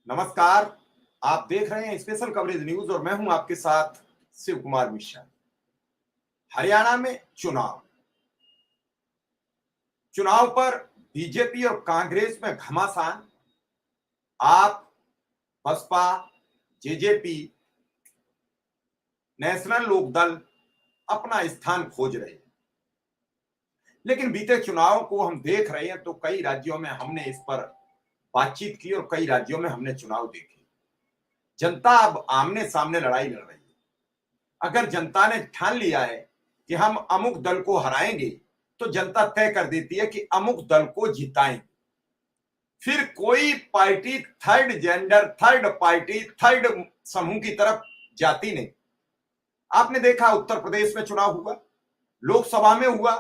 नमस्कार। आप देख रहे हैं स्पेशल कवरेज न्यूज और मैं हूं आपके साथ शिव कुमार मिश्रा। हरियाणा में चुनाव पर बीजेपी और कांग्रेस में घमासान। आप, बसपा, जेजेपी, नेशनल लोकदल अपना स्थान खोज रहे हैं, लेकिन बीते चुनाव को हम देख रहे हैं तो कई राज्यों में हमने इस पर बातचीत की और कई राज्यों में हमने चुनाव देखे। जनता अब आमने सामने लड़ाई लड़ रही है। अगर जनता ने ठान लिया है कि हम अमुक दल को हराएंगे तो जनता तय कर देती है कि अमुक दल को जिताएंगे। फिर कोई party third gender, third party, third समूह की तरफ जाती नहीं। आपने देखा उत्तर प्रदेश में चुनाव हुआ, लोकसभा में हुआ,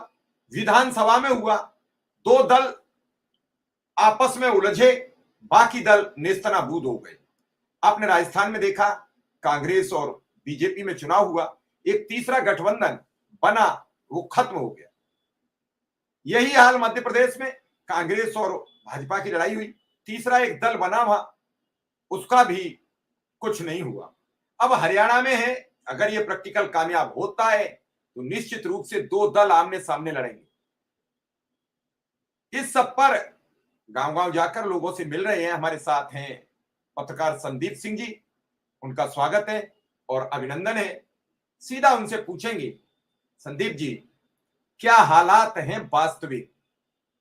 विधानसभा में हुआ, दो दल आपस में उलझे, बाकी दल नेस्तनाबूद हो गए। आपने राजस्थान में देखा, कांग्रेस और बीजेपी में चुनाव हुआ, एक तीसरा गठबंधन बना, वो खत्म हो गया। यही हाल मध्य प्रदेश में कांग्रेस और भाजपा की लड़ाई हुई, तीसरा एक दल बना वहां, उसका भी कुछ नहीं हुआ। अब हरियाणा में है, अगर ये प्रैक्टिकल कामयाब होता है तो निश्चित रूप से दो दल आमने सामने लड़ेंगे। इस सब पर गांव गांव जाकर लोगों से मिल रहे हैं। हमारे साथ हैं पत्रकार संदीप सिंह जी, उनका स्वागत है और अभिनंदन है। सीधा उनसे पूछेंगे, संदीप जी, क्या हालात हैं वास्तविक?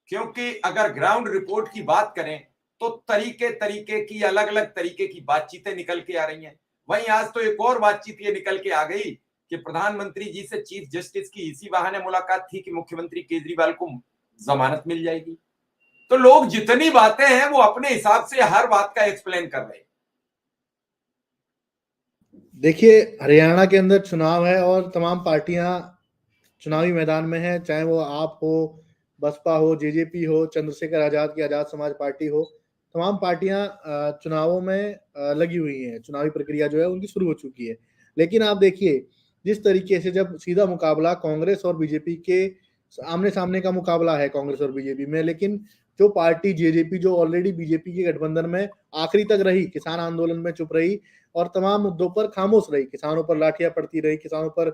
क्योंकि अगर ग्राउंड रिपोर्ट की बात करें तो तरीके तरीके की, अलग अलग तरीके की बातचीतें निकल के आ रही हैं। वहीं आज तो एक और बातचीत ये निकल के आ गई कि प्रधानमंत्री जी से चीफ जस्टिस की इसी बहाने मुलाकात थी कि मुख्यमंत्री केजरीवाल को जमानत मिल जाएगी। तो लोग जितनी बातें हैं वो अपने हिसाब से हर बात का एक्सप्लेन कर रहे हैं। देखिए, हरियाणा के अंदर चुनाव है और तमाम पार्टियां चुनावी मैदान में हैं, चाहे वो आप हो, बसपा हो, जेजेपी हो, चंद्रशेखर आजाद की आजाद समाज पार्टी हो। तमाम पार्टियां चुनावों में लगी हुई हैं। चुनावी प्रक्रिया जो है उनकी शुरू हो चुकी है। लेकिन आप देखिए, जिस तरीके से जब सीधा मुकाबला कांग्रेस और बीजेपी के आमने सामने का मुकाबला है कांग्रेस और बीजेपी में, लेकिन जो पार्टी जेजेपी जो ऑलरेडी बीजेपी के गठबंधन में आखिरी तक रही, किसान आंदोलन में चुप रही और तमाम मुद्दों पर खामोश रही, किसानों पर लाठियां पड़ती रही, किसानों पर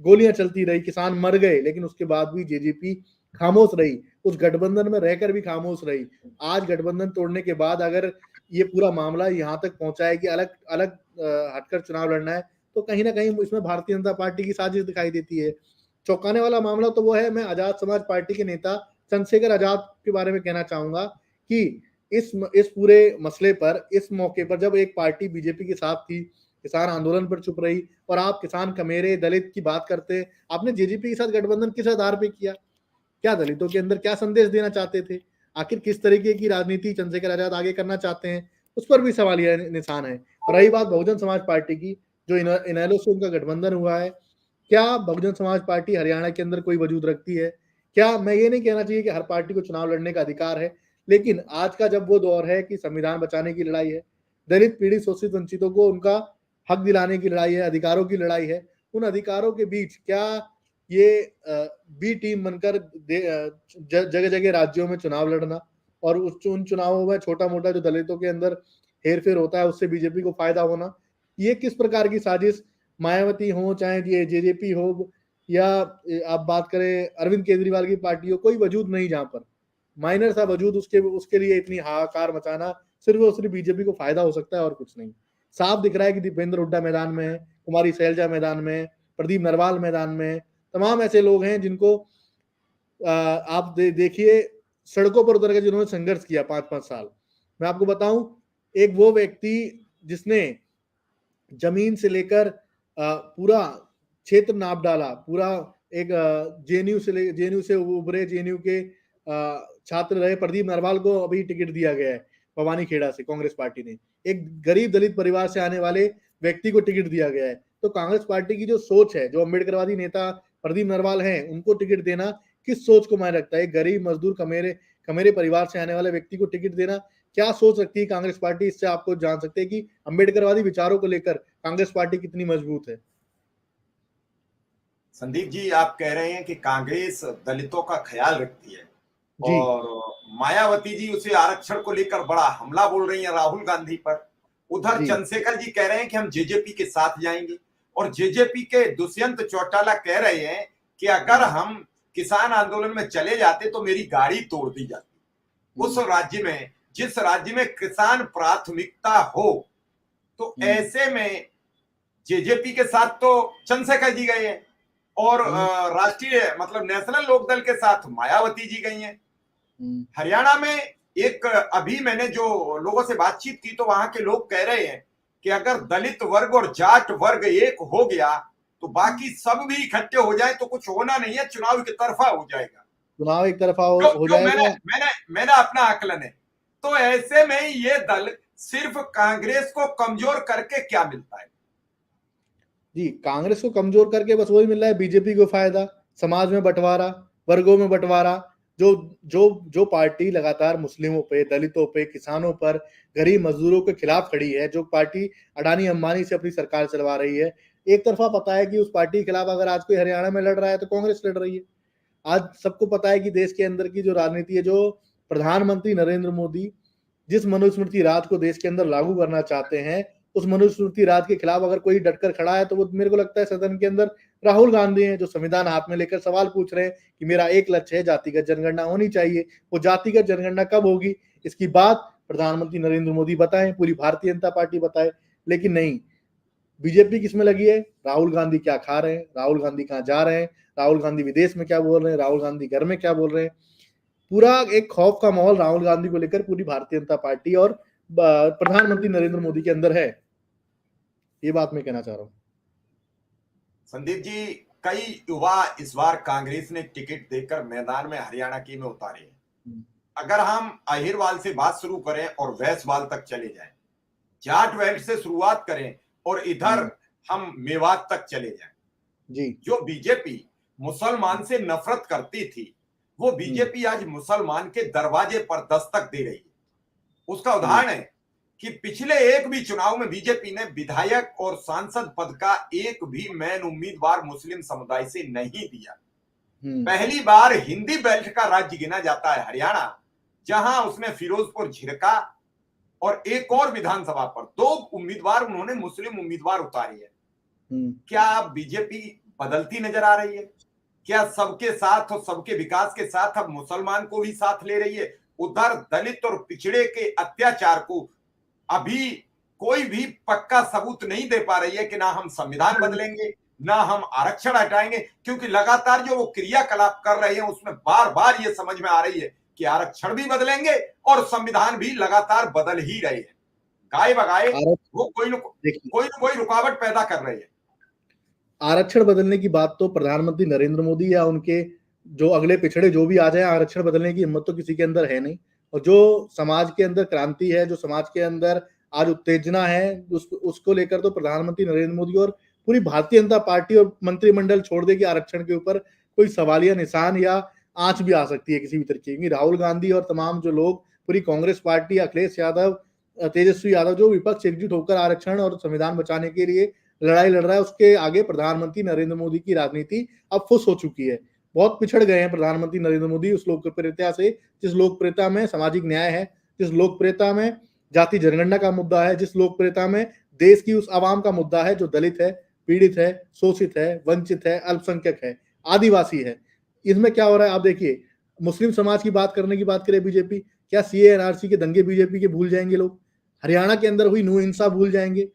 गोलियां चलती रही, किसान मर गए, लेकिन उसके बाद भी जेजेपी खामोश रही, उस गठबंधन में रहकर भी खामोश रही। आज गठबंधन तोड़ने के बाद अगर ये पूरा मामला यहाँ तक पहुंचा है कि अलग अलग हटकर चुनाव लड़ना है, तो कहीं ना कहीं इसमें भारतीय जनता पार्टी की साजिश दिखाई देती है। चौंकाने वाला मामला तो वो है, मैं आजाद समाज पार्टी के नेता चंद्रशेखर आजाद के बारे में कहना चाहूंगा कि इस पूरे मसले पर, इस मौके पर जब एक पार्टी बीजेपी के साथ थी, किसान आंदोलन पर चुप रही, और आप किसान, कमेरे, दलित की बात करते, आपने जेजेपी के साथ गठबंधन किस आधार पे किया? क्या दलितों के अंदर क्या संदेश देना चाहते थे? आखिर किस तरीके की राजनीति चंद्रशेखर आजाद आगे करना चाहते हैं, उस पर भी सवालिया निशान है। और रही बात बहुजन समाज पार्टी की, जो इनेलो से उनका गठबंधन हुआ है, क्या बहुजन समाज पार्टी हरियाणा के अंदर कोई वजूद रखती है? क्या, मैं ये नहीं कहना चाहिए कि हर पार्टी को चुनाव लड़ने का अधिकार है, लेकिन आज का जब वो दौर है कि संविधान बचाने की लड़ाई है, दलित, पीड़ित, शोषित, वंचितों को उनका हक दिलाने की लड़ाई है, अधिकारों की लड़ाई है, उन अधिकारों के बीच क्या ये बी टीम बनकर जगह जगह राज्यों में चुनाव लड़ना और उन चुनावों में छोटा मोटा जो दलितों के अंदर हेर फेर होता है उससे बीजेपी को फायदा होना, ये किस प्रकार की साजिश? मायावती हो, चाहे ये जेजेपी हो, या आप बात करें अरविंद केजरीवाल की पार्टी हो, कोई वजूद नहीं जहां पर माइनर सा वजूद, उसके लिए इतनी हाहाकार मचाना सिर्फ और सिर्फ बीजेपी को फायदा हो सकता है और कुछ नहीं। साफ दिख रहा है कि दीपेंद्र हुड्डा मैदान में है, कुमारी सैलजा मैदान में है, प्रदीप नरवाल मैदान में है, तमाम ऐसे लोग हैं जिनको आप देखिए सड़कों पर उतर के जिन्होंने संघर्ष किया 5-5 साल। मैं आपको बताऊं, एक वो व्यक्ति जिसने जमीन से लेकर पूरा क्षेत्र नाप डाला, पूरा एक जेएनयू से उभरे, जेएनयू के छात्र रहे प्रदीप नरवाल को अभी टिकट दिया गया है भवानी खेड़ा से, कांग्रेस पार्टी ने एक गरीब दलित परिवार से आने वाले व्यक्ति को टिकट दिया गया है। तो कांग्रेस पार्टी की जो सोच है, जो अम्बेडकरवादी नेता प्रदीप नरवाल हैं, उनको टिकट देना किस सोच को मायने रखता है? गरीब मजदूर कमेरे परिवार से आने वाले व्यक्ति को टिकट देना क्या सोच रखती है कांग्रेस पार्टी? इससे आपको जान सकते हैं कि अम्बेडकरवादी विचारों को लेकर कांग्रेस पार्टी कितनी मजबूत है। संदीप जी, आप कह रहे हैं कि कांग्रेस दलितों का ख्याल रखती है जी। और मायावती जी उसे आरक्षण को लेकर बड़ा हमला बोल रही हैं राहुल गांधी पर। उधर जी चंद्रशेखर जी कह रहे हैं कि हम जेजेपी के साथ जाएंगे, और जेजेपी के दुष्यंत चौटाला कह रहे हैं कि अगर हम किसान आंदोलन में चले जाते तो मेरी गाड़ी तोड़ दी जाती। उस राज्य में, जिस राज्य में किसान प्राथमिकता हो, तो ऐसे में जेजेपी के साथ तो चंद्रशेखर जी गए हैं, और राष्ट्रीय मतलब नेशनल लोकदल के साथ मायावती जी गई हैं। हरियाणा में एक अभी मैंने जो लोगों से बातचीत की तो वहां के लोग कह रहे हैं कि अगर दलित वर्ग और जाट वर्ग एक हो गया तो बाकी सब भी इकट्ठे हो जाए तो कुछ होना नहीं है, चुनाव एक तरफा हो जाएगा। चुनाव एक तरफा हो जो मैंने जाएगा। मैंने मेरा अपना आकलन है। तो ऐसे में ये दल सिर्फ कांग्रेस को कमजोर करके क्या मिलता है? जी, कांग्रेस को कमजोर करके बस वही मिल रहा है, बीजेपी को फायदा, समाज में बंटवारा, वर्गों में बंटवारा। जो जो जो पार्टी लगातार मुस्लिमों पे, दलितों पे, किसानों पर, गरीब मजदूरों के खिलाफ खड़ी है, जो पार्टी अडानी अंबानी से अपनी सरकार चलवा रही है, एक तरफा पता है कि उस पार्टी के खिलाफ अगर आज कोई हरियाणा में लड़ रहा है तो कांग्रेस लड़ रही है। आज सबको पता है कि देश के अंदर की जो राजनीति है, जो प्रधानमंत्री नरेंद्र मोदी जिस मनुस्मृति राज को देश के अंदर लागू करना चाहते हैं, उस मनुस्मृति राज के खिलाफ अगर कोई डटकर खड़ा है तो वो मेरे को लगता है सदन के अंदर राहुल गांधी हैं, जो संविधान हाथ में लेकर सवाल पूछ रहे हैं कि मेरा एक लक्ष्य है, जातिगत जनगणना होनी चाहिए। वो जातिगत जनगणना कब होगी, इसकी बात प्रधानमंत्री नरेंद्र मोदी बताएं, पूरी भारतीय जनता पार्टी बताए। लेकिन नहीं, बीजेपी किसमें लगी है, राहुल गांधी क्या खा रहे हैं, राहुल गांधी कहाँ जा रहे हैं, राहुल गांधी विदेश में क्या बोल रहे हैं, राहुल गांधी घर में क्या बोल रहे हैं। पूरा एक खौफ का माहौल राहुल गांधी को लेकर पूरी भारतीय जनता पार्टी और प्रधानमंत्री नरेंद्र मोदी के अंदर है। ये बात मैं कहना चाह रहा हूँ। संदीप जी, कई युवा इस बार कांग्रेस ने टिकट देकर मैदान में हरियाणा की में उतारे हैं। अगर हम अहिरवाल से बात शुरू करें और वैसवाल तक चले जाएं, जाट बेल्ट से शुरुआत करें और इधर हम मेवात तक चले जाएं, जी, जो बीजेपी मुसलमान से नफरत करती थी, वो बीजेपी आज मुसलमान के दरवाजे पर दस्तक दे रही है। उसका उदाहरण है कि पिछले एक भी चुनाव में बीजेपी ने विधायक और सांसद पद का एक भी मैन उम्मीदवार मुस्लिम समुदाय से नहीं दिया। पहली बार हिंदी बेल्ट का राज्य गिना जाता है हरियाणा, जहां उसने फिरोजपुर, झिरका और एक और विधानसभा पर 2 उम्मीदवार उन्होंने मुस्लिम उम्मीदवार उतारे हैं। क्या अब बीजेपी बदलती नजर आ रही है? क्या सबके साथ और सबके विकास के साथ अब मुसलमान को भी साथ ले रही है? उधर दलित और पिछड़े के अत्याचार को अभी कोई भी पक्का सबूत नहीं दे पा रही है कि ना हम संविधान बदलेंगे, ना हम आरक्षण हटाएंगे, क्योंकि लगातार जो वो क्रियाकलाप कर रहे हैं उसमें बार बार ये समझ में आ रही है कि आरक्षण भी बदलेंगे और संविधान भी लगातार बदल ही रहे हैं। गाय बगाए वो कोई न कोई रुकावट पैदा कर रहे हैं। आरक्षण बदलने की बात तो प्रधानमंत्री नरेंद्र मोदी या उनके जो अगले पिछड़े जो भी आ जाए, आरक्षण बदलने की हिम्मत तो किसी के अंदर है नहीं। और जो समाज के अंदर क्रांति है, जो समाज के अंदर आज उत्तेजना है, उसको लेकर तो प्रधानमंत्री नरेंद्र मोदी और पूरी भारतीय जनता पार्टी और मंत्रिमंडल छोड़ दे कि आरक्षण के ऊपर कोई सवालिया निशान या आंच भी आ सकती है किसी भी तरीके की। राहुल गांधी और तमाम जो लोग, पूरी कांग्रेस पार्टी, अखिलेश यादव, तेजस्वी यादव, जो विपक्ष एकजुट होकर आरक्षण और संविधान बचाने के लिए लड़ाई लड़ रहा है, उसके आगे प्रधानमंत्री नरेंद्र मोदी की राजनीति अब फुस हो चुकी है। बहुत पिछड़ गए हैं प्रधानमंत्री नरेंद्र मोदी उस लोकप्रियता से, जिस लोकप्रियता में सामाजिक न्याय है, जिस लोकप्रियता में जाति जनगणना का मुद्दा है, जिस लोकप्रियता में देश की उस आवाम का मुद्दा है जो दलित है, पीड़ित है, शोषित है, वंचित है, अल्पसंख्यक है, आदिवासी है। इसमें क्या हो रहा है आप देखिए। मुस्लिम समाज की बात करने की बात करे बीजेपी, क्या सीए एनआरसी के दंगे बीजेपी के भूल जाएंगे लोग? हरियाणा के अंदर हुई नू हिंसा भूल जाएंगे?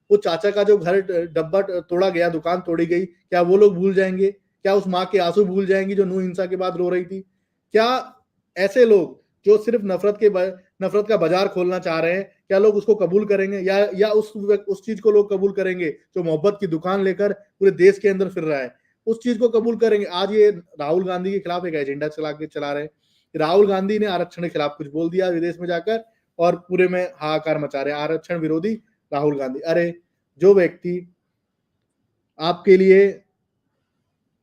वो चाचा का जो घर डब्बा तोड़ा गया, दुकान तोड़ी गई, क्या वो लोग भूल जाएंगे? क्या उस माँ के आंसू भूल जाएंगी जो नू हिंसा के बाद रो रही थी? क्या ऐसे लोग जो सिर्फ नफरत का बाजार खोलना चाह रहे हैं, क्या लोग उसको कबूल करेंगे? या उस चीज को लोग कबूल करेंगे जो मोहब्बत की दुकान लेकर पूरे देश के अंदर फिर रहा है? उस चीज को कबूल करेंगे? आज ये राहुल गांधी के खिलाफ एक एजेंडा चला रहे हैं। राहुल गांधी ने आरक्षण के खिलाफ कुछ बोल दिया विदेश में जाकर और पूरे में हाहाकार मचा रहे हैं, आरक्षण विरोधी राहुल गांधी। अरे जो व्यक्ति आपके लिए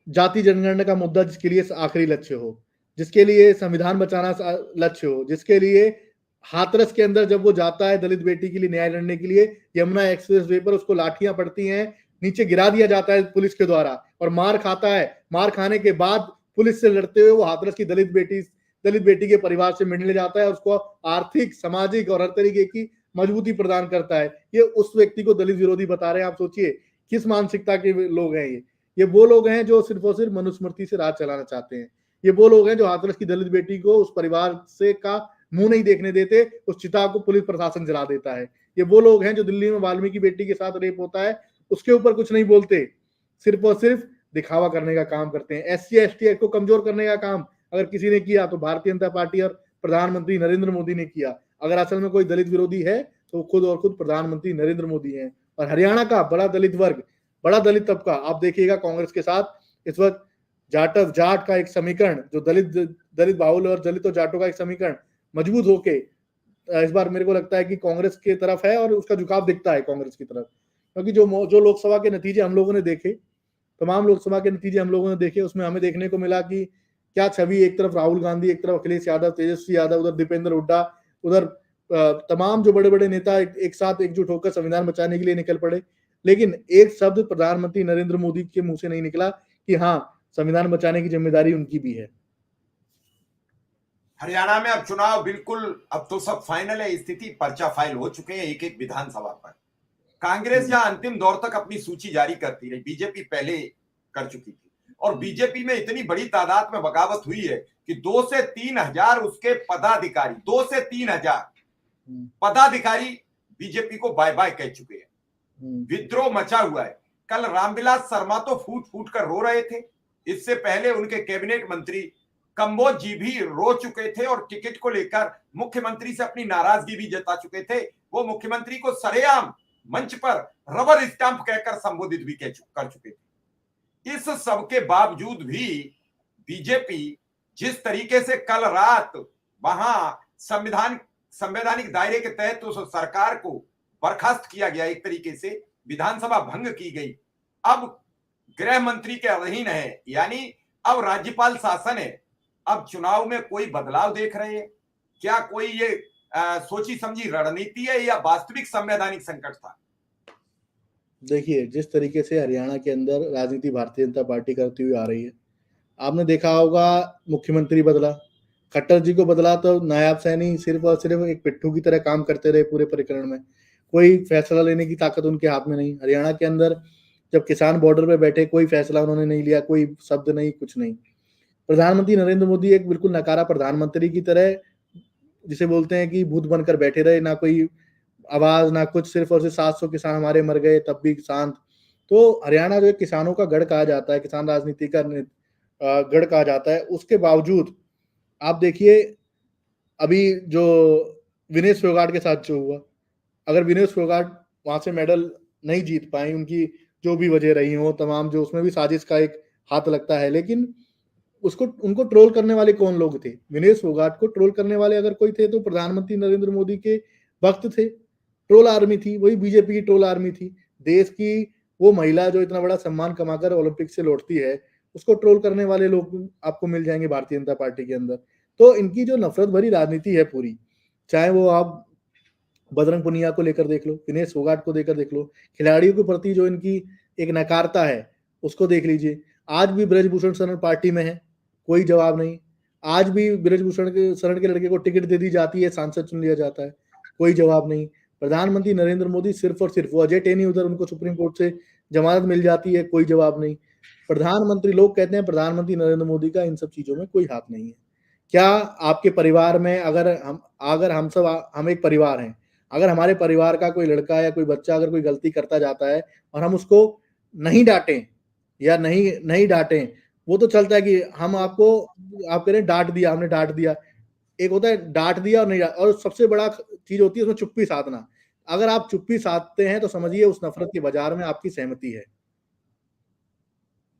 जाति जनगणना का मुद्दा, जिसके लिए आखिरी लक्ष्य हो, जिसके लिए संविधान बचाना लक्ष्य हो, जिसके लिए हाथरस के अंदर जब वो जाता है दलित बेटी के लिए न्याय लड़ने के लिए, यमुना एक्सप्रेस वे पर उसको लाठियां पड़ती हैं, नीचे गिरा दिया जाता है पुलिस के द्वारा और मार खाता है। मार खाने के बाद पुलिस से लड़ते हुए वो हाथरस की दलित बेटी के परिवार से मिलने जाता है और उसको आर्थिक, सामाजिक और हर तरीके की मजबूती प्रदान करता है, ये उस व्यक्ति को दलित विरोधी बता रहे हैं। आप सोचिए किस मानसिकता के लोग हैं ये वो लोग हैं जो सिर्फ और सिर्फ मनुस्मृति से राज चलाना चाहते हैं। ये वो लोग हैं जो हाथरस की दलित बेटी को उस परिवार से का मुंह नहीं देखने देते, उस चिता को पुलिस प्रशासन जला देता है। ये वो लोग हैं जो दिल्ली में वाल्मीकि बेटी के साथ रेप होता है उसके ऊपर कुछ नहीं बोलते, सिर्फ और सिर्फ दिखावा करने का काम करते हैं। SC/ST एक्ट को कमजोर करने का काम अगर किसी ने किया तो भारतीय जनता पार्टी और प्रधानमंत्री नरेंद्र मोदी ने किया। अगर असल में कोई दलित विरोधी है तो खुद और खुद प्रधानमंत्री नरेंद्र मोदी हैं। और हरियाणा का बड़ा दलित वर्ग, बड़ा दलित तबका, आप देखिएगा कांग्रेस के साथ इस वक्त जाट का एक समीकरण, जो दलित बाहुल और दलित और जाटों का एक समीकरण मजबूत होके इस बार मेरे को लगता है कि कांग्रेस की तरफ है और उसका झुकाव दिखता है कांग्रेस की तरफ। क्योंकि जो लोकसभा के नतीजे हम लोगों ने देखे, तमाम लोकसभा के नतीजे हम लोगों ने देखे, उसमें हमें देखने को मिला कि क्या छवि, एक तरफ राहुल गांधी, एक तरफ अखिलेश यादव, तेजस्वी यादव, उधर दीपेंद्र हुड्डा, उधर तमाम जो बड़े बड़े नेता एक साथ एकजुट होकर संविधान बचाने के लिए निकल पड़े। लेकिन एक शब्द प्रधानमंत्री नरेंद्र मोदी के मुंह से नहीं निकला कि हाँ, संविधान बचाने की जिम्मेदारी उनकी भी है। हरियाणा में अब चुनाव बिल्कुल, अब तो सब फाइनल है, स्थिति पर्चा फाइल हो चुके हैं एक एक विधानसभा पर। कांग्रेस यहां अंतिम दौर तक अपनी सूची जारी करती रही, बीजेपी पहले कर चुकी थी। और बीजेपी में इतनी बड़ी तादाद में बगावत हुई है कि 2 से 3 हजार उसके पदाधिकारी, 2 से 3 हजार पदाधिकारी बीजेपी को बाय बाय कह चुके हैं। विद्रोह मचा हुआ है। कल रामविलास शर्मा तो फूट फूट कर रो रहे थे। इससे पहले उनके कैबिनेट मंत्री कंबोज जी भी रो चुके थे और टिकट को लेकर मुख्यमंत्री से अपनी नाराजगी भी जता चुके थे। वो मुख्यमंत्री को सरेआम मंच पर रबर स्टैंप कहकर संबोधित भी कर चुके थे। इस सब के बावजूद भी बीजेपी जिस तरीके से कल रात वहां संवैधानिक दायरे के तहत उस सरकार को बर्खास्त किया गया, एक तरीके से विधानसभा भंग की गई, अब गृह मंत्री के अधीन है, यानी अब राज्यपाल शासन है। अब चुनाव में कोई बदलाव देख रहे हैं क्या? कोई ये सोची समझी रणनीति है या वास्तविक संवैधानिक संकट था? देखिए, जिस तरीके से हरियाणा के अंदर राजनीति भारतीय जनता पार्टी करती हुई आ रही है, आपने देखा होगा मुख्यमंत्री बदला, खट्टर जी को बदला तो नायाब सैनी सिर्फ और सिर्फ एक पिट्ठू की तरह काम करते रहे पूरे प्रकरण में। कोई फैसला लेने की ताकत उनके हाथ में नहीं। हरियाणा के अंदर जब किसान बॉर्डर पे बैठे, कोई फैसला उन्होंने नहीं लिया, कोई शब्द नहीं, कुछ नहीं। प्रधानमंत्री नरेंद्र मोदी एक बिल्कुल नकारा प्रधानमंत्री की तरह, जिसे बोलते हैं कि भूत बनकर बैठे रहे, ना कोई आवाज ना कुछ, सिर्फ और सिर्फ 700 किसान हमारे मर गए तब भी शांत। तो हरियाणा जो किसानों का गढ़ कहा जाता है, किसान राजनीति का गढ़ कहा जाता है, उसके बावजूद आप देखिए अभी जो विनेश फोगाट के साथ जो हुआ, अगर विनेश फोगाट वहां से मेडल नहीं जीत पाई, उनकी जो भी वजह रही हो तमाम, जो उसमें भी साजिश का एक हाथ लगता है, लेकिन उनको ट्रोल करने वाले कौन लोग थे? विनेश फोगाट को ट्रोल करने वाले अगर कोई थे तो प्रधानमंत्री नरेंद्र मोदी के वक्त थे। ट्रोल आर्मी थी, वही बीजेपी की ट्रोल आर्मी थी। देश की वो महिला जो इतना बड़ा सम्मान कमाकर ओलंपिक से लौटती है, उसको ट्रोल करने वाले लोग आपको मिल जाएंगे भारतीय जनता पार्टी के अंदर। तो इनकी जो नफरत भरी राजनीति है पूरी, चाहे वो आप बजरंग पुनिया को लेकर देख लो, विनेश फोगाट को लेकर देख लो, खिलाड़ियों के प्रति जो इनकी एक नकारता है उसको देख लीजिए। आज भी ब्रजभूषण शरण पार्टी में है, कोई जवाब नहीं। आज भी ब्रजभूषण शरण के लड़के को टिकट दे दी जाती है, सांसद चुन लिया जाता है, कोई जवाब नहीं। प्रधानमंत्री नरेंद्र मोदी सिर्फ और सिर्फ, वो अजय टेनी उधर, उनको सुप्रीम कोर्ट से जमानत मिल जाती है, कोई जवाब नहीं। प्रधानमंत्री, लोग कहते हैं प्रधानमंत्री नरेंद्र मोदी का इन सब चीजों में कोई हाथ नहीं है। क्या आपके परिवार में अगर हम एक परिवार हैं, अगर हमारे परिवार का कोई लड़का या कोई बच्चा अगर कोई गलती करता जाता है और हम उसको नहीं डांटें या नहीं डांटें, वो तो चलता है कि हम आपको, आप कह रहे हैं डांट दिया, हमने डांट दिया। एक होता है डांट दिया और नहीं डांट, और सबसे बड़ा चीज होती है उसमें चुप्पी साधना। अगर आप चुप्पी साधते हैं तो समझिए उस नफरत के बाजार में आपकी सहमति है।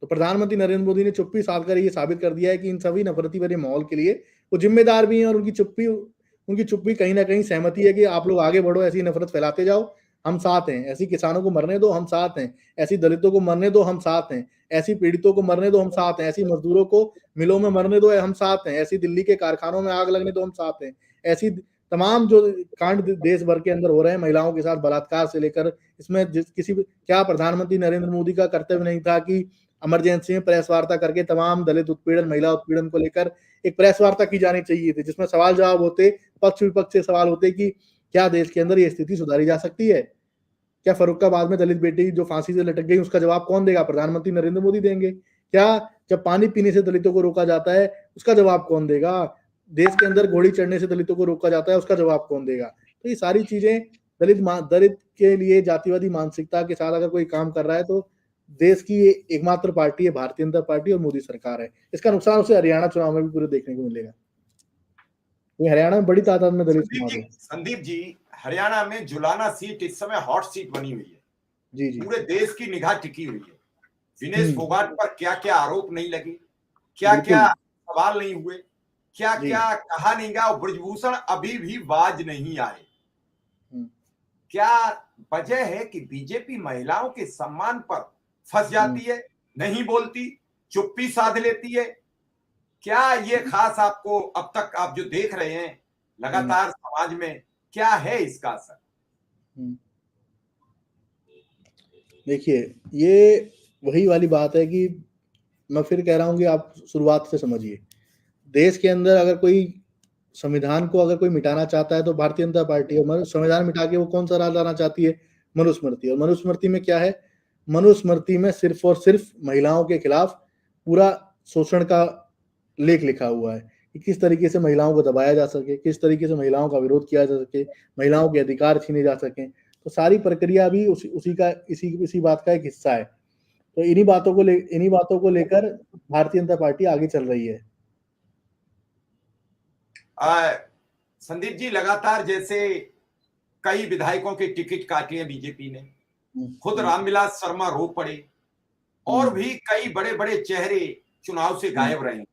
तो प्रधानमंत्री नरेंद्र मोदी ने चुप्पी साध कर ये साबित कर दिया है कि इन सभी नफरती भरे माहौल के लिए वो जिम्मेदार भी हैं, और उनकी चुप्पी कहीं ना कहीं सहमति है कि आप लोग आगे बढ़ो, ऐसी नफरत फैलाते जाओ, हम साथ हैं। ऐसी किसानों को मरने दो, हम साथ हैं। ऐसी दलितों को मरने दो, हम साथ हैं। ऐसी पीड़ितों को मरने दो, हम साथ हैं। ऐसी मजदूरों को मिलों में मरने दो, हम साथ हैं। ऐसी दिल्ली के कारखानों में आग लगने दो, हम साथ हैं। ऐसी तमाम जो कांड देश भर के अंदर हो रहे हैं, महिलाओं के साथ बलात्कार से लेकर, इसमें क्या प्रधानमंत्री नरेंद्र मोदी का कर्तव्य नहीं था कि इमरजेंसी में प्रेस वार्ता करके तमाम दलित उत्पीड़न, महिला उत्पीड़न को लेकर एक प्रेस वार्ता की जानी चाहिए थी, जिसमें सवाल जवाब होते, पक्ष विपक्ष से सवाल होते कि क्या देश के अंदर ये स्थिति सुधारी जा सकती है? क्या फर्रुखाबाद में दलित बेटी जो फांसी से लटक गई उसका जवाब कौन देगा? प्रधानमंत्री नरेंद्र मोदी देंगे। क्या जब पानी पीने से दलितों को रोका जाता है उसका जवाब कौन देगा? देश के अंदर घोड़ी चढ़ने से दलितों को रोका जाता है उसका जवाब कौन देगा? तो ये सारी चीजें दलित के लिए जातिवादी मानसिकता के साथ अगर कोई काम कर रहा है तो देश की ये एकमात्र पार्टी है भारतीय जनता पार्टी और मोदी सरकार है। इसका नुकसान उसे हरियाणा चुनाव में भी पूरे देखने को मिलेगा। ये हरियाणा में बड़ी तादाद में दलित चुनाव है। संदीप जी, हरियाणा में जुलाना सीट इस समय हॉट सीट बनी हुई है। जी जी, पूरे देश की निगाह टिकी हुई है। विनेश फोगाट पर क्या क्या आरोप नहीं लगे, क्या बिल्कुल। क्या सवाल नहीं हुए, क्या जी। क्या कहा नहीं गया, और ब्रजभूषण अभी भी बाज नहीं आए। हम्म, क्या वजह है कि बीजेपी महिलाओं के सम्मान पर फंस जाती है, नहीं बोलती, चुप्पी साध लेती है? क्या ये खास आपको अब तक आप जो देख रहे हैं लगातार समाज में, क्या है इसका असर? देखिए, ये वही वाली बात है कि मैं फिर कह रहा हूँ कि आप शुरुआत से समझिए। देश के अंदर अगर कोई संविधान को अगर कोई मिटाना चाहता है तो भारतीय जनता पार्टी है। संविधान मिटा के वो कौन सा राज लाना चाहती है? मनुस्मृति। और मनुस्मृति में क्या है? मनुस्मृति में सिर्फ और सिर्फ महिलाओं के खिलाफ पूरा शोषण का लेख लिखा हुआ है कि किस तरीके से महिलाओं को दबाया जा सके, किस तरीके से महिलाओं का विरोध किया जा सके, महिलाओं के अधिकार छीने जा सकें। तो सारी प्रक्रिया भी इसी बात का एक हिस्सा है। तो इन्हीं बातों को लेकर भारतीय जनता पार्टी आगे चल रही है। संदीप जी, लगातार जैसे कई विधायकों के टिकट काटे हैं बीजेपी ने, खुद रामविलास शर्मा रो पड़े, और भी कई बड़े बड़े चेहरे चुनाव से गायब रहे।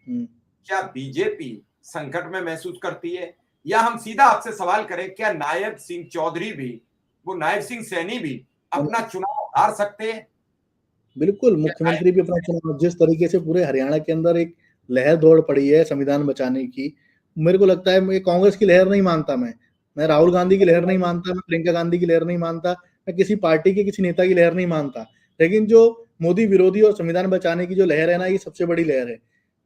क्या बीजेपी संकट में महसूस करती है, या हम सीधा आपसे सवाल करें, क्या नायब सिंह चौधरी भी, वो नायब सिंह सैनी भी अपना चुनाव हार सकते हैं? बिल्कुल, मुख्यमंत्री भी अपना चुनाव, जिस तरीके से पूरे हरियाणा के अंदर एक लहर दौड़ पड़ी है संविधान बचाने की, मेरे को लगता है मैं कांग्रेस की लहर नहीं मानता, मैं राहुल गांधी की लहर नहीं मानता, मैं प्रियंका गांधी की लहर नहीं मानता, मैं किसी पार्टी के किसी नेता की लहर नहीं मानता, लेकिन जो मोदी विरोधी और संविधान बचाने की जो लहर है ना, ये सबसे बड़ी लहर है।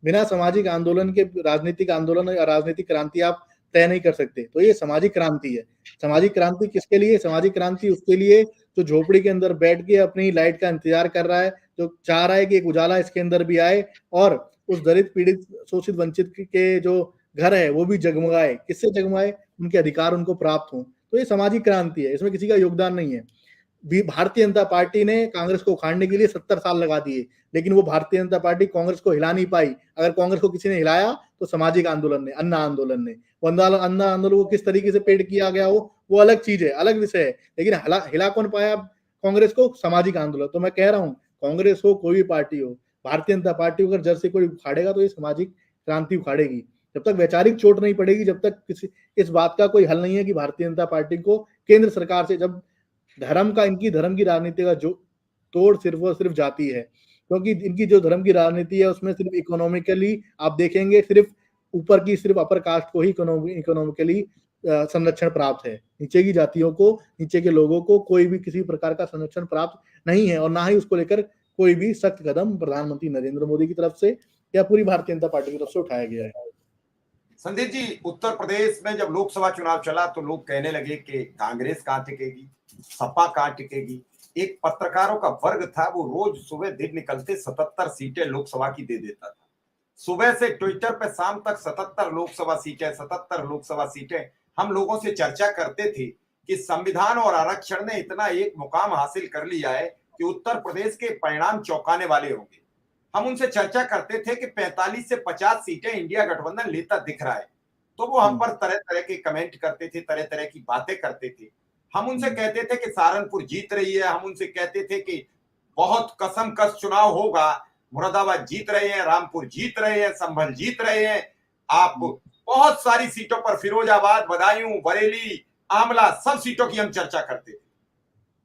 बिना सामाजिक आंदोलन के राजनीतिक आंदोलन या राजनीतिक क्रांति आप तय नहीं कर सकते। तो ये सामाजिक क्रांति है। सामाजिक क्रांति किसके लिए? सामाजिक क्रांति उसके लिए जो झोपड़ी के अंदर बैठ के अपनी लाइट का इंतजार कर रहा है, जो चाह रहा है कि एक उजाला इसके अंदर भी आए और उस दलित, पीड़ित, शोषित, वंचित के जो घर है वो भी जगमगाए। किससे जगमगाए? उनके अधिकार उनको प्राप्त हों। तो ये सामाजिक क्रांति है, इसमें किसी का योगदान नहीं है। भारतीय जनता पार्टी ने कांग्रेस को उखाड़ने के लिए 70 साल लगा दिए, लेकिन वो भारतीय जनता पार्टी कांग्रेस को हिला नहीं पाई। अगर कांग्रेस को किसी ने हिलाया तो सामाजिक आंदोलन ने, अन्ना आंदोलन ने। अन्ना आंदोलन को किस तरीके से पेड़ किया गया हो वो अलग चीज है, अलग विषय है, लेकिन हिला कौन पाया कांग्रेस को? सामाजिक आंदोलन। तो मैं कह रहा हूँ, कांग्रेस हो, कोई भी पार्टी हो, भारतीय जनता पार्टी अगर जड़ से कोई उखाड़ेगा तो ये सामाजिक क्रांति उखाड़ेगी। जब तक वैचारिक चोट नहीं पड़ेगी, जब तक किसी इस बात का कोई हल नहीं है कि भारतीय जनता पार्टी को केंद्र सरकार से, जब इनकी धर्म की राजनीति का जो तोड़ सिर्फ और सिर्फ जाती है, क्योंकि इनकी जो धर्म की राजनीति है उसमें सिर्फ इकोनॉमिकली आप देखेंगे, सिर्फ ऊपर की सिर्फ अपर कास्ट को ही इकोनॉमिकली संरक्षण प्राप्त है। नीचे की जातियों को, नीचे के लोगों को कोई भी किसी प्रकार का संरक्षण प्राप्त नहीं है, और ना ही उसको लेकर कोई भी सख्त कदम प्रधानमंत्री नरेंद्र मोदी की तरफ से या पूरी भारतीय जनता पार्टी की तरफ से उठाया गया है। संदीप जी, उत्तर प्रदेश में जब लोकसभा चुनाव चला तो लोग कहने लगे कि कांग्रेस कहां टिकेगी, सपा कहां टिकेगी। एक पत्रकारों का वर्ग था, वो रोज सुबह दिन निकलते 77 सीटें लोकसभा की दे देता था। सुबह से ट्विटर पे शाम तक 77 लोकसभा सीटें, 77 लोकसभा सीटें। हम लोगों से चर्चा करते थे कि संविधान और आरक्षण ने इतना एक मुकाम हासिल कर लिया है कि उत्तर प्रदेश के परिणाम चौंकाने वाले होंगे। हम उनसे चर्चा करते थे कि 45 से 50 सीटें इंडिया गठबंधन लेता दिख रहा है, तो वो हम पर तरह तरह के कमेंट करते थे, तरह तरह की बातें करते थे। हम उनसे कहते थे कि सहारनपुर जीत रही है, हम उनसे कहते थे कि बहुत कसमकस चुनाव होगा, मुरादाबाद जीत रहे हैं, रामपुर जीत रहे हैं, संभल जीत रहे हैं, आप बहुत सारी सीटों पर, फिरोजाबाद, बदायूं, बरेली, आमला, सब सीटों की हम चर्चा करते थे।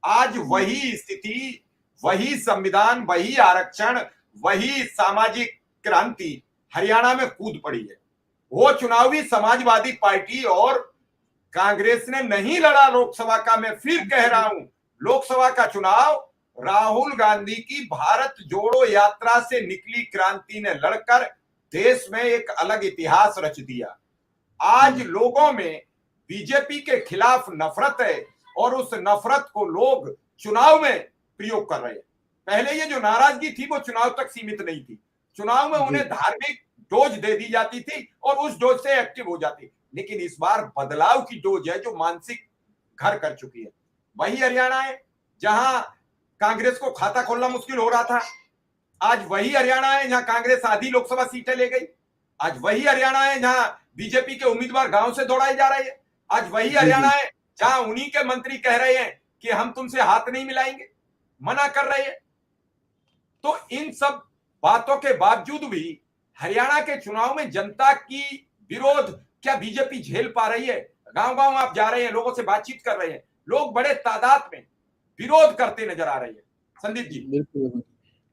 आज वही स्थिति, वही संविधान, वही आरक्षण, वही सामाजिक क्रांति हरियाणा में कूद पड़ी है। वो चुनावी समाजवादी पार्टी और कांग्रेस ने नहीं लड़ा लोकसभा का। मैं फिर कह रहा हूं, लोकसभा का चुनाव राहुल गांधी की भारत जोड़ो यात्रा से निकली क्रांति ने लड़कर देश में एक अलग इतिहास रच दिया। आज लोगों में बीजेपी के खिलाफ नफरत है और उस नफरत को लोग चुनाव में प्रयोग कर रहे हैं। पहले ये जो नाराजगी थी वो चुनाव तक सीमित नहीं थी, चुनाव में उन्हें धार्मिक डोज दे दी जाती थी और उस डोज से एक्टिव हो जाती, लेकिन इस बार बदलाव की डोज है जो मानसिक घर कर चुकी है। वही हरियाणा है जहां कांग्रेस को खाता खोलना मुश्किल हो रहा था, आज वही हरियाणा है जहां कांग्रेस आधी लोकसभा सीटें ले गई, आज वही हरियाणा है जहां बीजेपी के उम्मीदवार गांव से दौड़ाए जा रहे हैं, आज वही हरियाणा है जहां उन्हीं के मंत्री कह रहे हैं कि हम तुमसे हाथ नहीं मिलाएंगे, मना कर रहे हैं। तो इन सब बातों के बावजूद भी हरियाणा के चुनाव में जनता की विरोध क्या बीजेपी झेल पा रही है? गांव-गांव आप जा रहे हैं, लोगों से बातचीत कर रहे हैं, लोग बड़े तादाद में विरोध करते नजर आ रहे हैं। संदीप जी, बिल्कुल।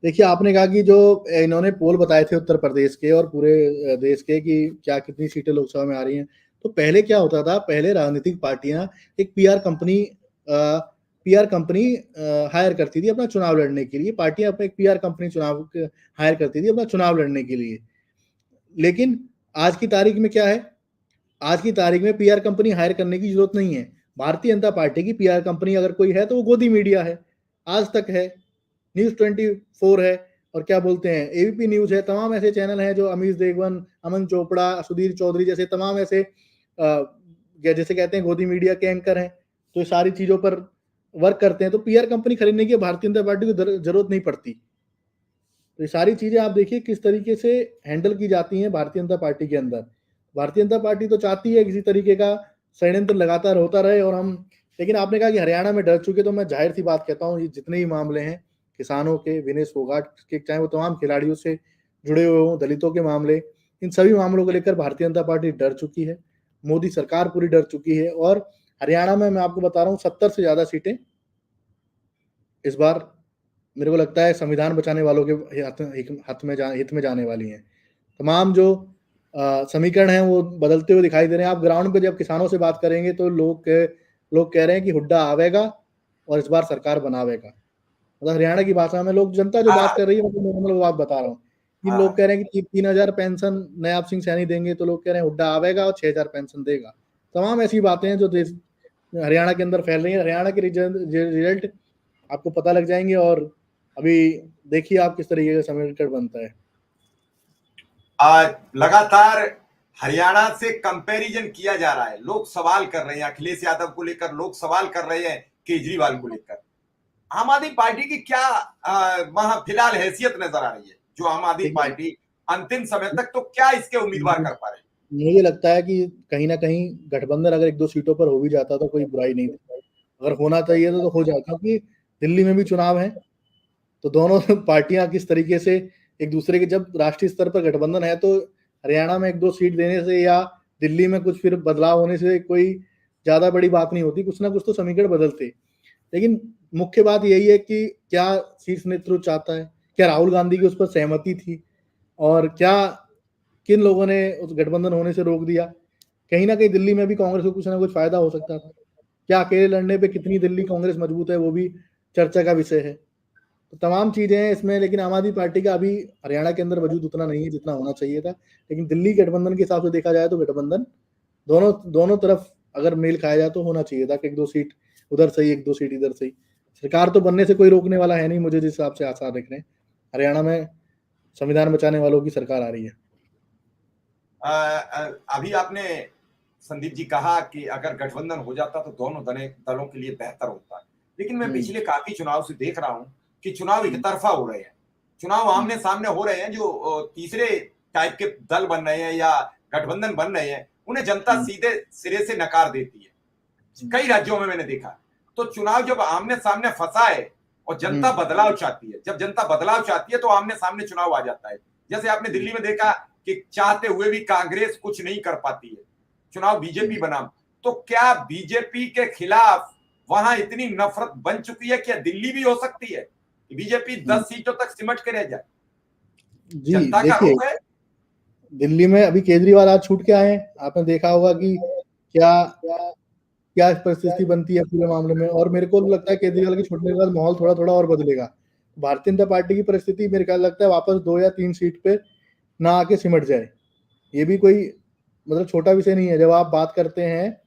देखिए, आपने कहा कि जो इन्होंने पोल बताए थे उत्तर प्रदेश के और पूरे देश के कि क्या कितनी सीटें लोकसभा में आ रही हैं, तो पहले क्या होता था, पहले राजनीतिक पार्टियां एक पीआर कंपनी हायर करती थी अपना चुनाव लड़ने के लिए, पार्टियां अपने एक पीआर कंपनी चुनाव हायर करती थी अपना चुनाव लड़ने के लिए। लेकिन आज की तारीख में क्या है, आज की तारीख में पीआर कंपनी हायर करने की जरूरत नहीं है। भारतीय जनता पार्टी की पीआर कंपनी अगर कोई है तो वो गोदी मीडिया है, आज तक है, न्यूज 24 है, और क्या बोलते हैं एबीपी न्यूज है, तमाम ऐसे चैनल हैं जो अमीश देगवन, अमन चोपड़ा, सुधीर चौधरी जैसे तमाम ऐसे जैसे कहते हैं गोदी मीडिया के एंकर हैं, तो ये सारी चीजों पर वर्क करते हैं। तो पीआर कंपनी खरीदने की भारतीय जनता पार्टी को जरूरत नहीं पड़ती। तो ये सारी चीजें आप देखिए किस तरीके से हैंडल की जाती हैं भारतीय जनता पार्टी के अंदर। भारतीय जनता पार्टी तो चाहती है किसी तरीके का षड्यंत्र लगातार होता रहे और हम, लेकिन आपने कहा कि हरियाणा में डर चुके, तो मैं जाहिर सी बात कहता हूँ, ये जितने ही मामले हैं किसानों के, विनेश फोगाट के, चाहे वो तमाम खिलाड़ियों से जुड़े हुए हों, दलितों के मामले, इन सभी मामलों को लेकर भारतीय जनता पार्टी डर चुकी है, मोदी सरकार पूरी डर चुकी है। और हरियाणा में मैं आपको बता रहा हूँ 70 से ज्यादा सीटें इस बार मेरे को लगता है संविधान बचाने वालों के हित में जाने वाली हैं। तमाम जो समीकरण हैं वो बदलते हुए दिखाई दे रहे हैं। आप ग्राउंड पे जब किसानों से बात करेंगे तो लोग कह रहे हैं कि हुड्डा आवेगा और इस बार सरकार बनावेगा। मतलब हरियाणा की भाषा में लोग, जनता जो बात कर रही है, मतलब नॉर्मल बात बता रहा हूँ, कि लोग कह रहे हैं कि 3000 पेंशन नयाब सिंह सैनी देंगे, तो लोग कह रहे हैं हुड्डा आवेगा और 6000 पेंशन देगा। तमाम ऐसी बातें हैं जो हरियाणा के अंदर फैल रही है। हरियाणा के रिजल्ट आपको पता लग जाएंगे और अभी देखिए आप किस तरीके का समीकरण बनता है। लगातार हरियाणा से कंपैरिजन किया जा रहा है, लोग सवाल कर रहे हैं अखिलेश यादव को लेकर, लोग सवाल कर रहे हैं केजरीवाल को लेकर। आम आदमी पार्टी की क्या वहां फिलहाल हैसियत नजर आ रही है, जो आम आदमी पार्टी अंतिम समय तक तो क्या इसके उम्मीदवार कर पा रहे हैं? मुझे लगता है कि कहीं ना कहीं गठबंधन अगर 1-2 सीटों पर हो भी जाता तो कोई बुराई नहीं थी, अगर होना चाहिए तो हो जाए, क्योंकि दिल्ली में भी चुनाव है, तो दोनों पार्टियां किस तरीके से एक दूसरे के, जब राष्ट्रीय स्तर पर गठबंधन है तो हरियाणा में 1-2 सीट देने से या दिल्ली में कुछ फिर बदलाव होने से कोई ज्यादा बड़ी बात नहीं होती, कुछ ना कुछ तो समीकरण बदलते। लेकिन मुख्य बात यही है कि क्या शीर्ष नेतृत्व चाहता है, क्या राहुल गांधी की उस पर सहमति थी, और क्या किन लोगों ने उस गठबंधन होने से रोक दिया। कहीं ना कहीं दिल्ली में भी कांग्रेस को कुछ ना कुछ फायदा हो सकता था, क्या अकेले लड़ने पे कितनी दिल्ली कांग्रेस मजबूत है वो भी चर्चा का विषय है। तो तमाम चीजें हैं इसमें, लेकिन आम आदमी पार्टी का अभी हरियाणा के अंदर वजूद उतना नहीं है जितना होना चाहिए था। लेकिन दिल्ली गठबंधन के हिसाब से देखा जाए तो गठबंधन दोनों तरफ अगर मेल खाया जाए तो होना चाहिए था कि 1-2 सीट उधर सही, 1-2 सीट इधर सही। सरकार तो बनने से कोई रोकने वाला है नहीं, मुझे जिस हिसाब से आसार दिख रहे हैं। हरियाणा में संविधान बचाने वालों की सरकार आ रही है। अभी आपने संदीप जी कहा कि अगर गठबंधन हो जाता तो दोनों दलों के लिए बेहतर होता, लेकिन मैं पिछले काफी चुनाव से देख रहा हूं कि चुनाव एक तरफा हो रहे हैं, चुनाव आमने सामने हो रहे हैं। जो तीसरे टाइप के दल बन रहे हैं या गठबंधन बन रहे हैं, उन्हें जनता सीधे सिरे से नकार देती है। कई राज्यों में मैंने देखा, तो चुनाव जब आमने सामने फंसा है और जनता बदलाव चाहती है, जब जनता बदलाव चाहती है तो आमने सामने चुनाव आ जाता है। जैसे आपने दिल्ली में देखा कि चाहते हुए भी कांग्रेस कुछ नहीं कर पाती है, चुनाव बीजेपी बनाम। तो क्या बीजेपी के खिलाफ वहां इतनी नफरत बन चुकी है, क्या दिल्ली भी हो सकती है कि बीजेपी 10 सीटों तक सिमट के रह जाए? जी जनता का देखिए, रुख है। दिल्ली में अभी केजरीवाल आज छूट के आए हैं, आपने देखा होगा कि क्या परिस्थिति बनती है पूरे मामले में। और मेरे को लगता है केजरीवाल के छूटने के बाद माहौल थोड़ा थोड़ा और बदलेगा। भारतीय जनता पार्टी की परिस्थिति मेरे ख्याल लगता है वापस 2 या 3 सीट पे ना आके सिमट जाए। ये भी कोई मतलब छोटा विषय नहीं है। जब आप बात करते हैं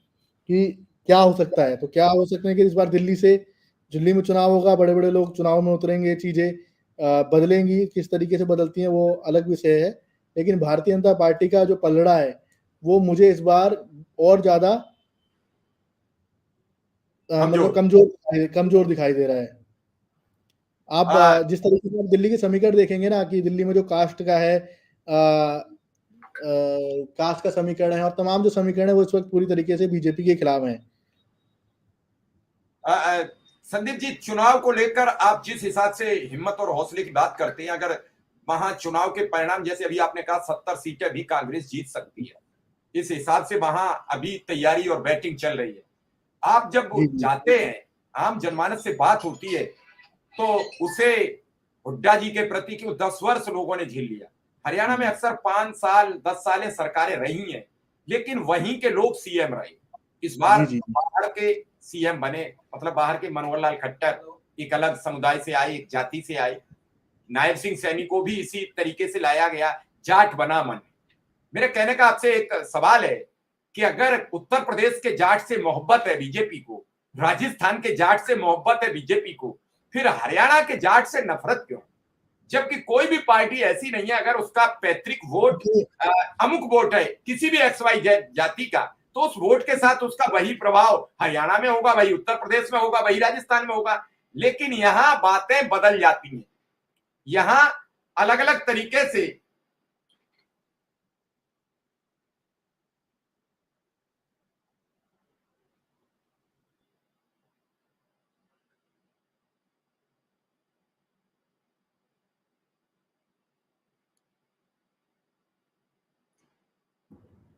कि क्या हो सकता है। तो क्या हो सकता है कि इस बार दिल्ली में चुनाव होगा, बड़े-बड़े लोग चुनाव में उतरेंगे, चीज़ें बदलेंगी, किस तरीके से बदलती हैं वो अलग विषय है। लेकिन भारतीय जनता पार्टी का जो पलड़ा है, वो मुझे इस बार और ज़्यादा मतलब कमजोर। कमज़ोर दिखाई दे रहा है। आप आ, जिस तरीके से आप दिल्ली के समीकरण देखेंगे ना कि दिल्ली में जो कास्ट का है कास्ट का समीकरण है और तमाम जो समीकरण है वो इस वक़्त पूरी तरीके से बीजेपी के खिलाफ हैं। आ, आ, संदीप जी, चुनाव को लेकर आप जिस हिसाब से हिम्मत और हौसले की बात करते हैं, अगर वहां चुनाव के परिणाम जैसे अभी आपने कहा 70 सीटें भी कांग्रेस जीत सकती है, इस हिसाब से वहां अभी तैयारी और बैटिंग चल रही है। आप जब जी, जी। जाते हैं, आम जनमानस से बात होती है, तो उसे हुड्डा जी के प्रति क्यों 10 वर्ष लोगों ने झेल लिया। हरियाणा में अक्सर 5 साल 10 सालें सरकारें रही हैं, लेकिन वहीं के लोग सीएम रहे। इस बार जी, जी। बाहर के सीएम बने, मतलब बाहर के मनोहर लाल खट्टर एक अलग समुदाय से आए, एक जाति से आए। नायब सिंह सैनी को भी इसी तरीके से लाया गया, जाट बना मन। मेरे कहने का आपसे एक सवाल है कि अगर उत्तर प्रदेश के जाट से मोहब्बत है बीजेपी को, राजस्थान के जाट से मोहब्बत है बीजेपी को, फिर हरियाणा के जाट से नफरत क्यों? जबकि कोई भी पार्टी ऐसी नहीं है, अगर उसका पैतृक वोट देखिए अमुक वोट है किसी भी एक्स वाई जाति का, तो उस वोट के साथ उसका वही प्रभाव हरियाणा में होगा, वही उत्तर प्रदेश में होगा, वही राजस्थान में होगा। लेकिन यहां बातें बदल जाती हैं, यहां अलग अलग तरीके से।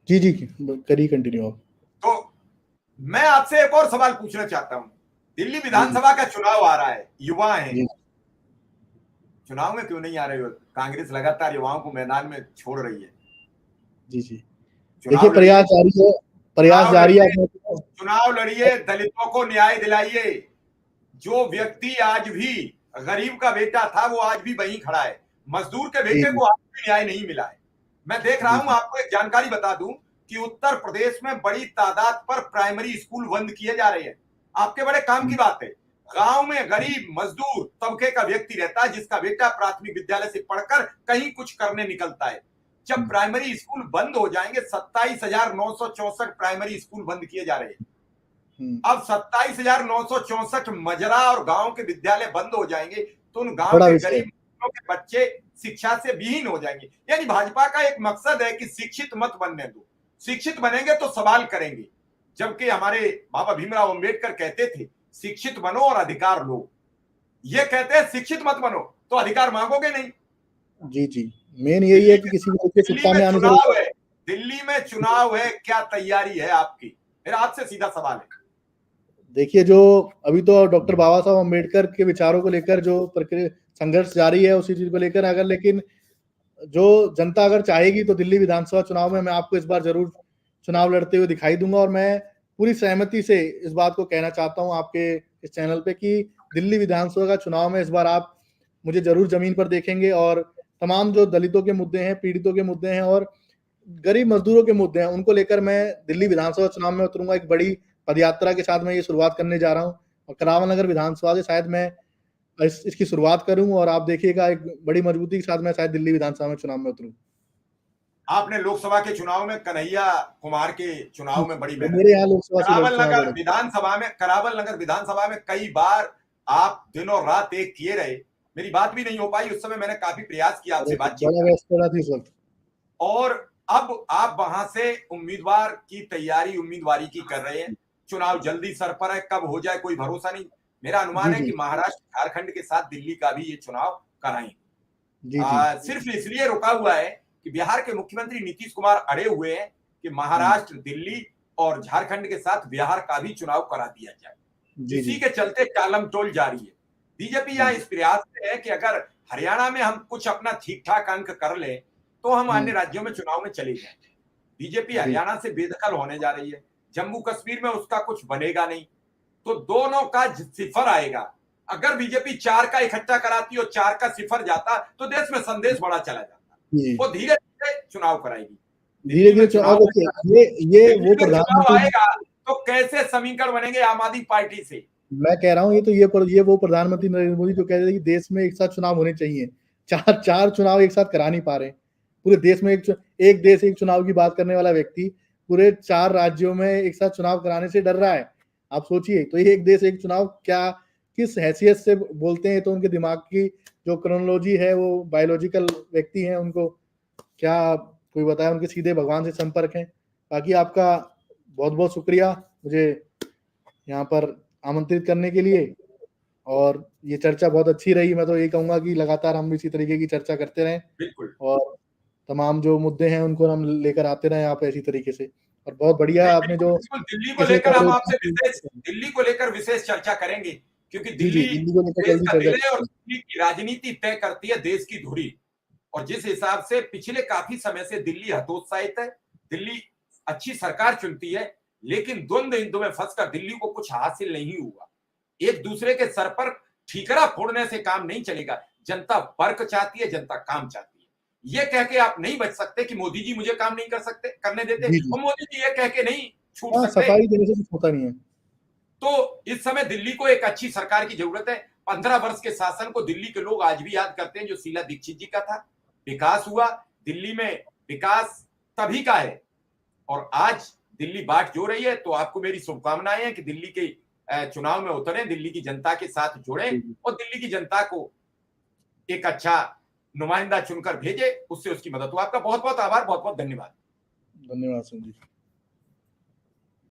जी, जी, करिए कंटिन्यू आप। तो मैं आपसे एक और सवाल पूछना चाहता हूं। दिल्ली जी, जी। विधानसभा का चुनाव आ रहा है, युवा है, जी, चुनाव में क्यों नहीं आ रहे हो? कांग्रेस लगातार युवाओं को मैदान में छोड़ रही है। जी, जी। देखिए चुनाव लड़िए, प्रयास चुनाव जारी है लड़िए, अपने चुनाव लड़िए, दलितों को न्याय दिलाइए। जो व्यक्ति आज भी गरीब का बेटा था वो आज भी वहीं खड़ा है, मजदूर के जी, बेटे जी। को आज भी न्याय नहीं मिला है। मैं देख रहा जी, हूं, जी। आपको एक जानकारी बता दूं कि उत्तर प्रदेश में बड़ी तादाद पर प्राइमरी स्कूल बंद किए जा रहे हैं। आपके बड़े काम की हुँ, बात है। गांव में गरीब मजदूर तबके का व्यक्ति रहता है जिसका बेटा प्राथमिक विद्यालय से पढ़कर कहीं कुछ करने निकलता है। जब हुँ, प्राइमरी स्कूल बंद हो जाएंगे, 27,964 प्राइमरी स्कूल बंद किए जा रहे हैं। हुँ। अब 27,964 मजरा और गांव के विद्यालय बंद हो जाएंगे, तो उन गांव बड़ा के विषय है। गरीब के बच्चे शिक्षा से विहीन हो जाएंगे। यानी भाजपा का एक मकसद है कि शिक्षित मत बनने दो, शिक्षित बनेंगे तो सवाल करेंगे। जबकि हमारे बाबा भीमराव अंबेडकर कहते थे शिक्षित बनो और अधिकार लो। ये कहते हैं शिक्षित मत बनो तो अधिकार मांगोगे नहीं। जी, जी। मेन यही दिल्ली है में कि किसी भी तरीके से दिल्ली सत्ता में में आने से चुनाव रोका है, दिल्ली में चुनाव है, क्या तैयारी है आपकी? मेरा आपसे सीधा सवाल है। देखिए जो अभी तो डॉक्टर बाबा साहब अम्बेडकर के विचारों को लेकर जो प्रक्रिया संघर्ष जारी है उसी चीज़ को लेकर अगर लेकिन जो जनता अगर चाहेगी तो दिल्ली विधानसभा चुनाव में मैं आपको इस बार ज़रूर चुनाव लड़ते हुए दिखाई दूँगा और मैं पूरी सहमति से इस बात को कहना चाहता हूँ आपके इस चैनल पे कि दिल्ली विधानसभा का चुनाव में इस बार आप मुझे ज़रूर ज़मीन पर देखेंगे और तमाम जो दलितों के मुद्दे हैं, पीड़ितों के मुद्दे हैं और गरीब मज़दूरों के मुद्दे हैं, उनको लेकर मैं दिल्ली विधानसभा चुनाव में उतरूँगा। एक बड़ी पदयात्रा के साथ मैं ये शुरुआत करने जा रहा हूँ और करावल नगर विधानसभा से शायद मैं इसकी शुरुआत करूँ और आप देखिएगा एक बड़ी मजबूती के साथ मैं शायद दिल्ली विधानसभा में चुनाव में उतरूँ। आपने लोकसभा के चुनाव में कन्हैया कुमार के चुनाव में बड़ी वो मेहनत मेरे की। यहाँ लोकसभा से चुनाव लड़े। करावल नगर विधानसभा में कई बार आप दिन और रात एक किए रहे। मेरी बात भी नहीं हो पाई, उस समय मैंने काफी प्रयास किया अरे आपसे बातचीत बड़ा का। व्यस्तता थी उस वक़्त। और अब आप वहां से उम्मीदवार की तैयारी उम्मीदवारी की कर रहे हैं। चुनाव जल्दी सर पर है, कब हो जाए कोई भरोसा नहीं। मेरा अनुमान जी, है जी। कि महाराष्ट्र झारखंड के साथ दिल्ली का भी ये चुनाव कराएंगे। जी, जी। सिर्फ इसलिए रुका हुआ है कि बिहार के मुख्यमंत्री नीतीश कुमार अड़े हुए हैं कि हुँ। महाराष्ट्र, दिल्ली और झारखंड के साथ बिहार का भी चुनाव करा दिया जाए। जी, इसी जी। के चलते टालम टोल जारी है। बीजेपी हुँ, यहां इस प्रयास में है कि अगर हरियाणा में हम कुछ अपना ठीक ठाक अंक कर ले तो हम हुँ। अन्य राज्यों में चुनाव में चले जाए। बीजेपी जी। हरियाणा से बेदखल होने जा रही है। जम्मू कश्मीर में उसका कुछ बनेगा नहीं, तो दोनों का सिफर आएगा। अगर बीजेपी 4 का इकट्ठा कराती और 4 का सिफर जाता तो देश में संदेश बड़ा चला जाता। जी। वो धीरे-धीरे चुनाव कराएगी। दिल्ली धीरे-धीरे में चुनाव देखिए ये दिल्ली वो में चुनाव प्रधानमंत्री आएगा तो कैसे समीकरण बनेंगे आम आदमी पार्टी से? मैं कह रहा हूँ ये वो प्रधानमंत्री नरेंद्र मोदी जो कह रहे थे कि देश में एक साथ चुनाव होने चाहिए, चार चुनाव एक साथ करा नहीं पा रहे। पूरे देश में एक देश एक चुनाव की बात करने वाला व्यक्ति पूरे 4 राज्यों में एक साथ चुनाव कराने से डर रहा है। आप सोचिए, तो ये एक देश एक चुनाव क्या किस हैसियत से बोलते हैं? तो उनके दिमाग की जो क्रोनोलॉजी है, वो बायोलॉजिकल व्यक्ति हैं, उनको क्या कोई बताए? उनके सीधे भगवान से संपर्क है। बाकी आपका बहुत बहुत शुक्रिया मुझे यहाँ पर आमंत्रित करने के लिए, और ये चर्चा बहुत अच्छी रही। मैं तो ये कहूंगा कि लगातार हम इसी तरीके की चर्चा करते रहें, बिल्कुल और तमाम जो मुद्दे हैं उनको हम लेकर आते रहें आप इसी तरीके से। और बहुत बढ़िया नहीं, आपने बिल्कुल जो बिल्कुल, कैसे दिल्ली को लेकर विशेष चर्चा करेंगे, क्योंकि जी जी, दिल्ली दिल्ली को लेकर देश जल्दी का चर्चा दिल है और करते हैं। दिल्ली की राजनीति तय करती है देश की धुरी। और जिस हिसाब से पिछले काफी समय से दिल्ली हतोत्साहित है, दिल्ली अच्छी सरकार चुनती है, लेकिन द्वंद्व इंदु में फंसकर दिल्ली को कुछ हासिल नहीं हुआ। एक दूसरे के सर पर ठीकरा फोड़ने से काम नहीं चलेगा। जनता वर्क चाहती है, जनता काम चाहती है। ये कह के आप नहीं बच सकते कि मोदी जी मुझे काम नहीं कर सकते, करने देते, जी जी, और मोदी जी ये कह के नहीं छूट हाँ, सकते। सफाई देने से कुछ होता नहीं है। तो इस समय दिल्ली को एक अच्छी सरकार की जरूरत है। 15 वर्ष के शासन को दिल्ली के लोग आज भी याद करते हैं, जो शीला दीक्षित जी का था। विकास हुआ दिल्ली में, विकास तभी का है। और आज दिल्ली बाट जो रही है, तो आपको मेरी शुभकामनाएं हैं कि दिल्ली के चुनाव में उतरे, दिल्ली की जनता के साथ जुड़े, जी जी, और दिल्ली की जनता को एक अच्छा नुमाइंदा चुनकर भेजे, उससे उसकी मदद हो। आपका बहुत बहुत आभार, बहुत बहुत धन्यवाद। धन्यवाद संजीव।